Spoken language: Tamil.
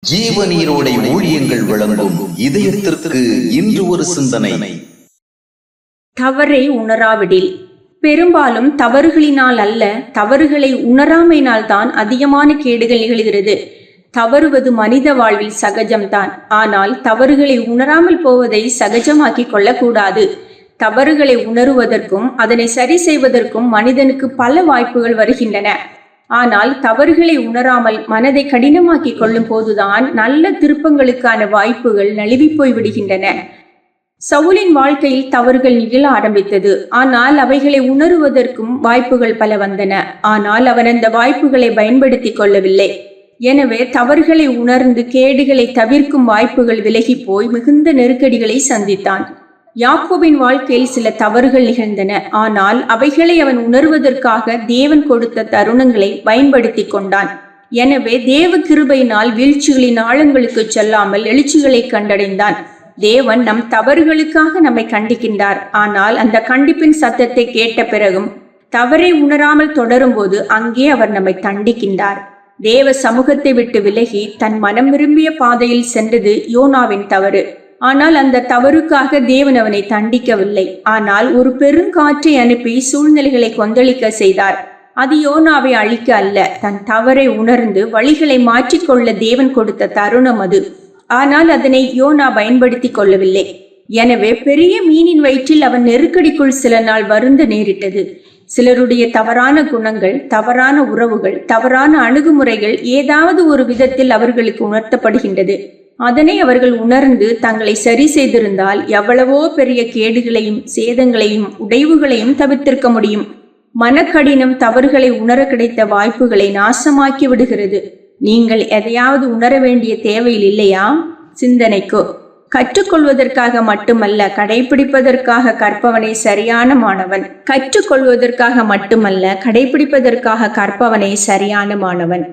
ஜீவநீரோடை ஊழியங்கள் வழங்கும் இதயத்திற்கு இன்று ஒரு சிந்தனை. தவறை உணராவிடில். பெரும்பாலும் தவறுகளினால் அல்ல, தவறுகளை உணராமையினால் தான் அதிகமான கேடுகள் நிகழ்கிறது. தவறுவது மனித வாழ்வில் சகஜம்தான். ஆனால் தவறுகளை உணராமல் போவதை சகஜமாக்கிக் கொள்ளக்கூடாது. தவறுகளை உணருவதற்கும் அதனை சரி செய்வதற்கும் மனிதனுக்கு பல வாய்ப்புகள் வருகின்றன. ஆனால் தவறுகளை உணராமல் மனதை கடினமாக்கி கொள்ளும் போதுதான் நல்ல திருப்பங்களுக்கான வாய்ப்புகள் நழுவி போய் விடுகின்றன. சவுலின் வாழ்க்கையில் தவறுகள் நிகழ ஆரம்பித்தது. ஆனால் அவைகளை உணருவதற்கும் வாய்ப்புகள் பல வந்தன. ஆனால் அவன் அந்த வாய்ப்புகளை பயன்படுத்தி கொள்ளவில்லை. எனவே தவறுகளை உணர்ந்து கேடுகளை தவிர்க்கும் வாய்ப்புகள் விலகி போய் மிகுந்த நெருக்கடிகளை சந்தித்தான். யாக்கோபின் வாழ்க்கையில் சில தவறுகள் நிகழ்ந்தன. ஆனால் அவைகளை அவன் உணர்வதற்காக தேவன் கொடுத்த தருணங்களை பயன்படுத்தி கொண்டான். எனவே தேவ கிருபையினால் வீழ்ச்சிகளின் ஆழங்களுக்கு செல்லாமல் எழுச்சிகளை கண்டடைந்தான். தேவன் நம் தவறுகளுக்காக நம்மை கண்டிக்கின்றார். ஆனால் அந்த கண்டிப்பின் சத்தத்தை கேட்ட பிறகும் தவறை உணராமல் தொடரும் போது அங்கே அவர் நம்மை தண்டிக்கின்றார். தேவ சமூகத்தை விட்டு விலகி தன் மனம் விரும்பிய பாதையில் சென்றது யோனாவின் தவறு. ஆனால் அந்த தவறுக்காக தேவன் அவனை தண்டிக்கவில்லை. ஆனால் ஒரு பெருங்காற்றை அனுப்பி சூழ்நிலைகளை கொந்தளிக்க செய்தார். அது யோனாவை அழிக்க அல்ல, தன் தவறை உணர்ந்து வழிகளை மாற்றிக்கொள்ள தேவன் கொடுத்த தருணம் அது. ஆனால் அதனை யோனா பயன்படுத்தி கொள்ளவில்லை. எனவே பெரிய மீனின் வயிற்றில் அவன் நெருக்கடிக்குள் சில நாள் வருந்த நேரிட்டது. சிலருடைய தவறான குணங்கள், தவறான உறவுகள், தவறான அணுகுமுறைகள் ஏதாவது ஒரு விதத்தில் அவர்களுக்கு உணர்த்தப்படுகின்றது. அதனை அவர்கள் உணர்ந்து தங்களை சரி செய்திருந்தால் எவ்வளவோ பெரிய கேடுகளையும் சேதங்களையும் உடைவுகளையும் தவிர்த்திருக்க முடியும். மனக்கடினம் தவறுகளை உணர கிடைத்த வாய்ப்புகளை நாசமாக்கி விடுகிறது. நீங்கள் எதையாவது உணர வேண்டிய தேவையில் இல்லையா? சிந்தனைக்கோ. கற்றுக்கொள்வதற்காக மட்டுமல்ல, கடைபிடிப்பதற்காக கற்பவனே சரியான மாணவன். கற்றுக்கொள்வதற்காக மட்டுமல்ல, கடைபிடிப்பதற்காக கற்பவனே சரியான மாணவன்.